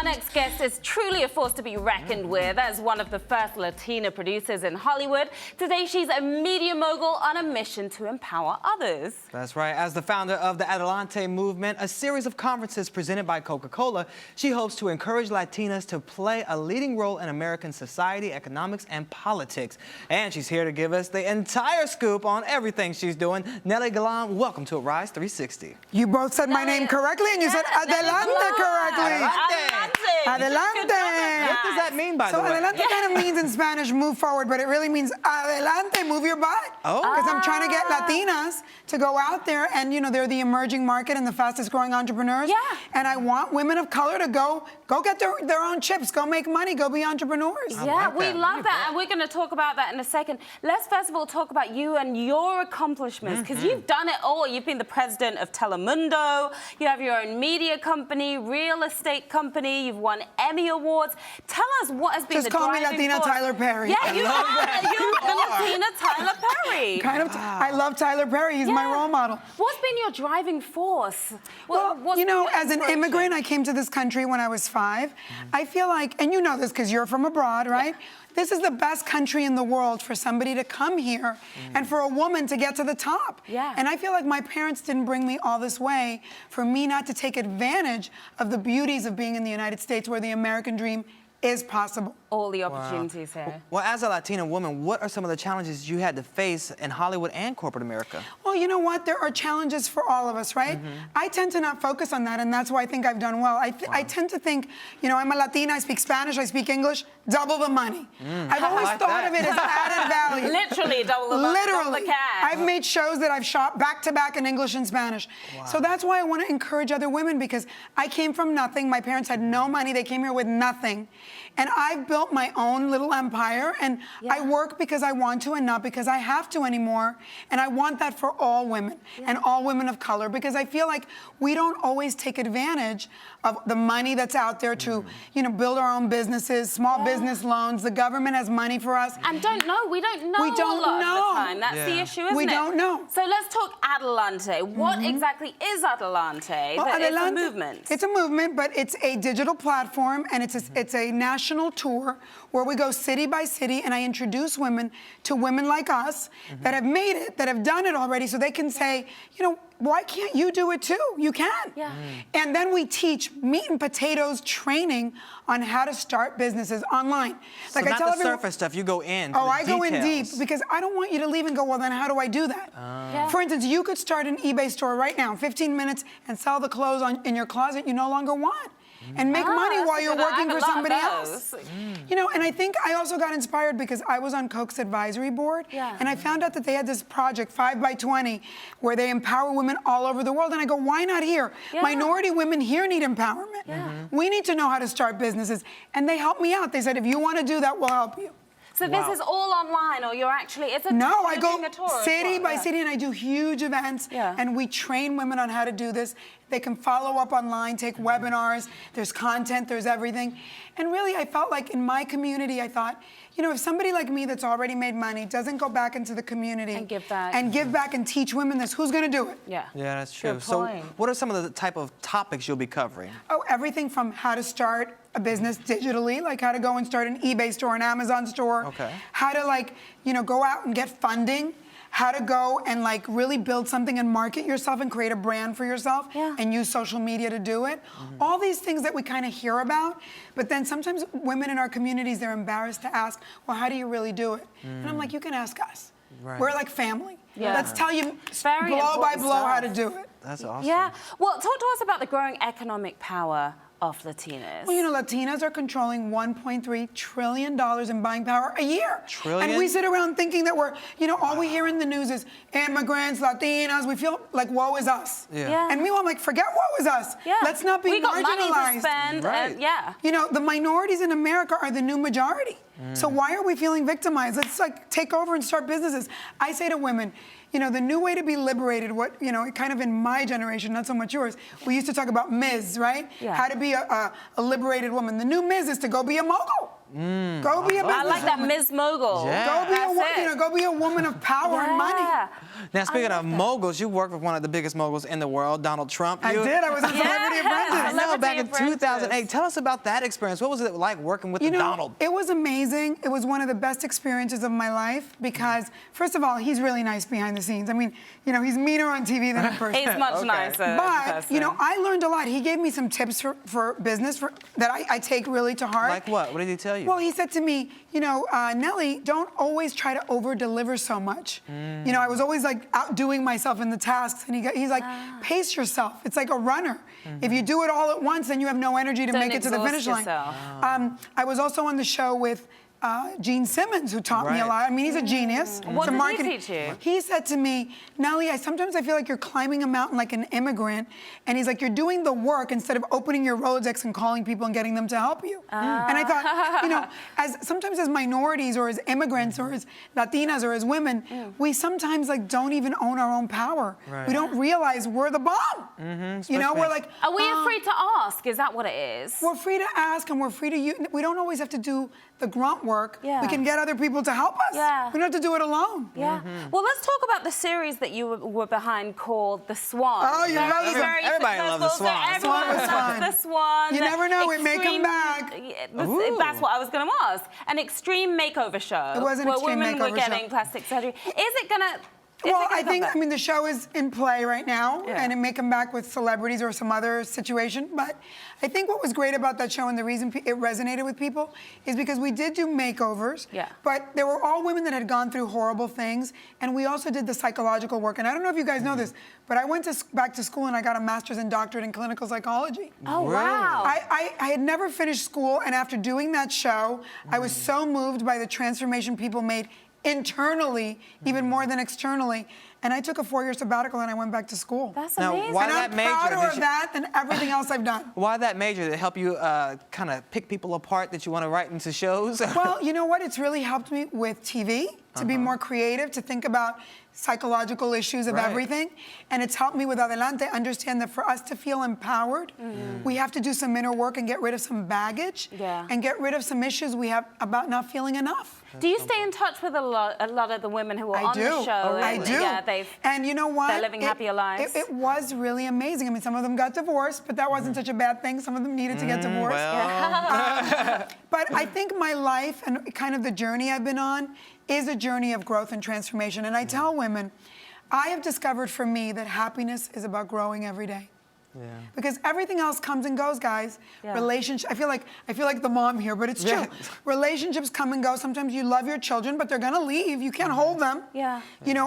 next guest is truly a force to be reckoned with. As one of the first Latina producers in Hollywood, today she's a media mogul on a mission to empower others. That's right. As the founder of the Adelante Movement, a series of conferences presented by Coca-Cola, she hopes to encourage Latinas to play a leading role in American society, economics, and politics. And she's here to give us the entire scoop on everything she's doing. Nely Galan, welcome to Rise 360. You both said my name correctly, and you said Adelante correctly. Adelante. What does that mean, by the way? Adelante kind of means in Spanish, move forward, but it really means adelante, move your butt. Oh. Because I'm trying to get Latinas to go out there, and you know, they're the emerging market and the fastest growing entrepreneurs. Yeah. And I want women of color to go get their own chips, go make money, go be entrepreneurs. Yeah, we love that, and we're going to talk about that in a second. Let's first of all talk about you and your accomplishments, because you've done it all. You've been the president of Telemundo, you have your own media company, real estate company, you've won Emmy Awards. Tell us what has been Just the call me driving Latina force. Tyler Perry. Yeah, you are the Latina Tyler Perry. Kind of. I love Tyler Perry. He's my role model. What's been your driving force? Well, you know, as an immigrant, I came to this country when I was 5. I feel like, and you know this because you're from abroad, right? Yeah. This is the best country in the world for somebody to come here and for a woman to get to the top. Yeah. And I feel like my parents didn't bring me all this way for me not to take advantage of the beauties of being in the United States, where the American dream is possible. All the opportunities here. Well, as a Latina woman, what are some of the challenges you had to face in Hollywood and corporate America? Well, you know what? There are challenges for all of us, right? I tend to not focus on that, and that's why I think I've done well. I tend to think, you know, I'm a Latina, I speak Spanish, I speak English, double the money. I've always thought of it as an added value. Literally double the money. Literally. The cash. I've made shows that I've shot back-to-back in English and Spanish. Wow. So that's why I want to encourage other women, because I came from nothing. My parents had no money. They came here with nothing. And I've built my own little empire, and I work because I want to and not because I have to anymore. And I want that for all women and all women of color, because I feel like we don't always take advantage of the money that's out there to, you know, build our own businesses, small business loans. The government has money for us. And we don't know We don't a lot know. of the time. That's the issue, isn't it? We don't know. So let's talk Adelante. What exactly is Adelante? Well, It's a movement. It's a movement, but it's a digital platform, and it's a national tour where we go city by city, and I introduce women to women like us that have made it, that have done it already, so they can say, you know, why can't you do it too? You can. Yeah. And then we teach meat and potatoes training on how to start businesses online. So Like not I tell the everyone, surface stuff, you go in. Oh, I go in details. deep, because I don't want you to leave and go, well, then how do I do that? For instance, you could start an eBay store right now, 15 minutes, and sell the clothes in your closet you no longer want. And make money while you're working for somebody else. You know, and I think I also got inspired because I was on Coke's advisory board, and I found out that they had this project, 5 by 20, where they empower women all over the world. And I go, why not here? Minority women here need empowerment. We need to know how to start businesses. And they helped me out. They said, if you want to do that, we'll help you. So this is all online, or you're actually, it's a No, I go tour city by city, and I do huge events, and we train women on how to do this. They can follow up online, take webinars, there's content, there's everything. And really, I felt like in my community, I thought, you know, if somebody like me that's already made money doesn't go back into the community and give back and teach women this, who's going to do it? Yeah, that's true. Good So point. what are some of the type of topics you'll be covering? Oh, everything from how to start a business digitally, like how to go and start an eBay store, an Amazon store, how to, like, you know, go out and get funding, how to go and like really build something and market yourself and create a brand for yourself and use social media to do it. All these things that we kind of hear about, but then sometimes women in our communities, they're embarrassed to ask, well, how do you really do it? And I'm like, you can ask us. We're like family. Let's tell you blow by blow how to do it. That's awesome. Yeah. Well, talk to us about the growing economic power of Latinas. Well, you know, Latinas are controlling $1.3 trillion in buying power a year. Trillion? And we sit around thinking that we're, you know, all we hear in the news is immigrants, Latinas. We feel like woe is us. And meanwhile, I'm like, forget woe is us. Let's not be marginalized. We got money to spend. And, You know, the minorities in America are the new majority. So why are we feeling victimized? Let's like take over and start businesses. I say to women, you know, the new way to be liberated, what, you know, kind of in my generation, not so much yours, we used to talk about Ms., right? How to be a liberated woman. The new Ms. is to go be a mogul. Go be a businesswoman. I like that Ms. Mogul. Yeah. Go be a woman of power and money. Now, speaking of moguls, you worked with one of the biggest moguls in the world, Donald Trump. I did. I was on Celebrity Apprentice. I know, back in Celebrity 2008. Tell us about that experience. What was it like working with Donald? It was amazing. It was one of the best experiences of my life because, first of all, he's really nice behind the scenes. I mean, he's meaner on TV than in person. He's much nicer. But, I learned a lot. He gave me some tips for business that I take really to heart. Like what? What did he tell you? Well, he said to me, Nelly, don't always try to over-deliver so much. I was always like outdoing myself in the tasks, and he's like, pace yourself. It's like a runner. If you do it all at once, then you have no energy to make it to the finish line. I was also on the show with Gene Simmons, who taught me a lot. I mean, he's a genius. What did he teach you? He said to me, Nelly, sometimes I feel like you're climbing a mountain like an immigrant, and he's like, you're doing the work instead of opening your Rolodex and calling people and getting them to help you. And I thought, sometimes as minorities or as immigrants or as Latinas or as women, we sometimes don't even own our own power. Right. We don't realize we're the bomb. We're like, are we afraid to ask? Is that what it is? We're free to ask, and we're free to use. We don't always have to do the grunt work. Yeah. We can get other people to help us. Yeah. We don't have to do it alone. Yeah. Well, let's talk about the series that you were behind called The Swan. Oh, you love this. Everybody loves The Swan. Everyone was fun. loves The Swan. You never know, it may come back. That's what I was going to ask. An extreme makeover show. It was an extreme where women makeover were getting show. plastic surgery. Is it going to... Well, I think, the show is in play right now, and it may come back with celebrities or some other situation. But I think what was great about that show and the reason it resonated with people is because we did do makeovers, but they were all women that had gone through horrible things, and we also did the psychological work. And I don't know if you guys know this, but I went back to school and I got a master's and doctorate in clinical psychology. Oh, wow. I had never finished school, and after doing that show, I was so moved by the transformation people made internally, even more than externally. And I took a 4-year sabbatical and I went back to school. That's amazing. Why and that I'm major? prouder of that than everything else I've done. Why that major? Did it help you kind of pick people apart that you want to write into shows? Well, you know what? It's really helped me with TV to be more creative, to think about psychological issues of everything. And it's helped me with Adelante understand that for us to feel empowered, we have to do some inner work and get rid of some baggage and get rid of some issues we have about not feeling enough. Do you stay in touch with a lot of the women who are on the show? I do. Yeah, and you know what? They're living happier lives. It was really amazing. I mean, some of them got divorced, but that wasn't such a bad thing. Some of them needed to get divorced. But I think my life and kind of the journey I've been on is a journey of growth and transformation. And I tell women, I have discovered for me that happiness is about growing every day. Because everything else comes and goes, guys. Relationships. I feel like the mom here, but it's true. Relationships come and go. Sometimes you love your children, but they're gonna leave. You can't hold them.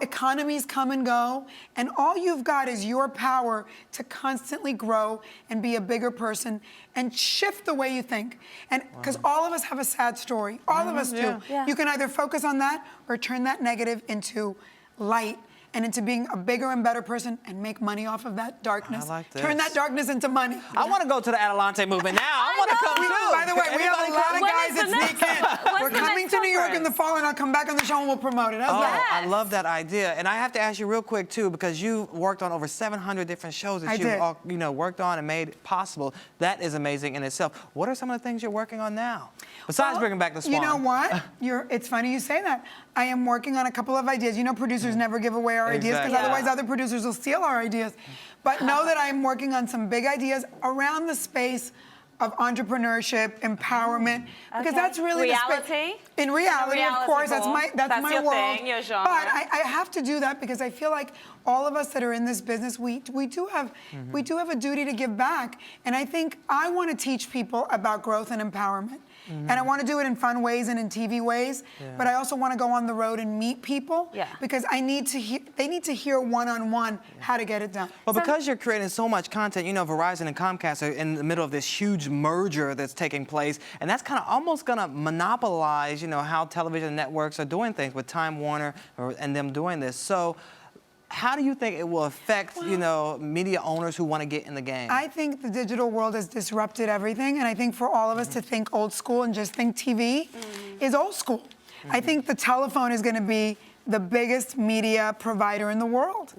Economies come and go, and all you've got is your power to constantly grow and be a bigger person and shift the way you think. And because all of us have a sad story, all of us do. You can either focus on that or turn that negative into light and into being a bigger and better person and make money off of that darkness. I like this. Turn that darkness into money. I want to go to the Adelante Movement now. I want to come too. By the way, we have a lot of guys that sneak in. We're coming to New York in the fall, and I'll come back on the show and we'll promote it. I love that idea. And I have to ask you real quick too, because you worked on over 700 different shows that you've all, worked on and made possible. That is amazing in itself. What are some of the things you're working on now? Besides bringing back the Swan. You know what? It's funny you say that. I am working on a couple of ideas. Producers never give away our ideas because otherwise other producers will steal our ideas. But know that I am working on some big ideas around the space of entrepreneurship, empowerment, because that's really reality. The space. In reality, of course, that's my your world. Thing, your genre. But I have to do that because I feel like all of us that are in this business, we do have a duty to give back, and I think I want to teach people about growth and empowerment. And I want to do it in fun ways and in TV ways, but I also want to go on the road and meet people because they need to hear one-on-one how to get it done. Well, because you're creating so much content, Verizon and Comcast are in the middle of this huge merger that's taking place, and that's kind of almost going to monopolize, how television networks are doing things with Time Warner and them doing this. So how do you think it will affect, media owners who want to get in the game? I think the digital world has disrupted everything, and I think for all of us to think old school and just think TV is old school. I think the telephone is going to be the biggest media provider in the world.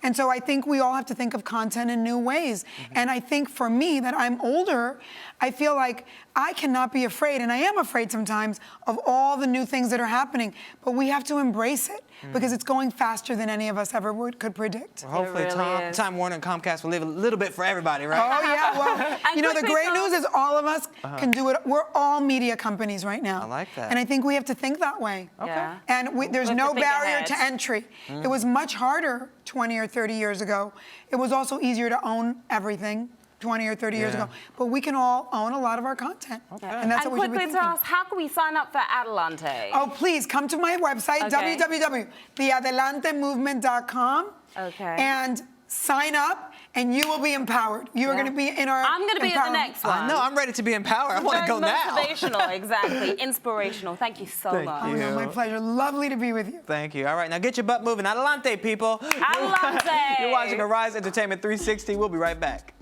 And so I think we all have to think of content in new ways. And I think for me, that I'm older, I feel like I cannot be afraid, and I am afraid sometimes, of all the new things that are happening, but we have to embrace it because it's going faster than any of us ever could predict. Well, hopefully really Time Warner and Comcast will leave a little bit for everybody, right? Oh, yeah, well, you know, the quickly, great news is all of us can do it. We're all media companies right now. I like that. And I think we have to think that way. Yeah. And there's We have no to think barrier ahead. to entry. It was much harder 20 or 30 years ago. It was also easier to own everything 20 or 30 years Yeah. ago. But we can all own a lot of our content. And that's And what we should be quickly thinking. tell us, how can we sign up for Adelante? Oh, please come to my website, Okay. www.theadelantemovement.com. Okay. And sign up, and you will be empowered. You are going to be in our I'm going to be at the empowerment. next one. I know, I'm ready to be empowered. I want to Very go now. motivational, exactly. Inspirational. Thank you so Thank much. Oh, no, my pleasure. Lovely to be with you. Thank you. All right, now get your butt moving. Adelante, people. Adelante. You're watching Arise Entertainment 360. We'll be right back.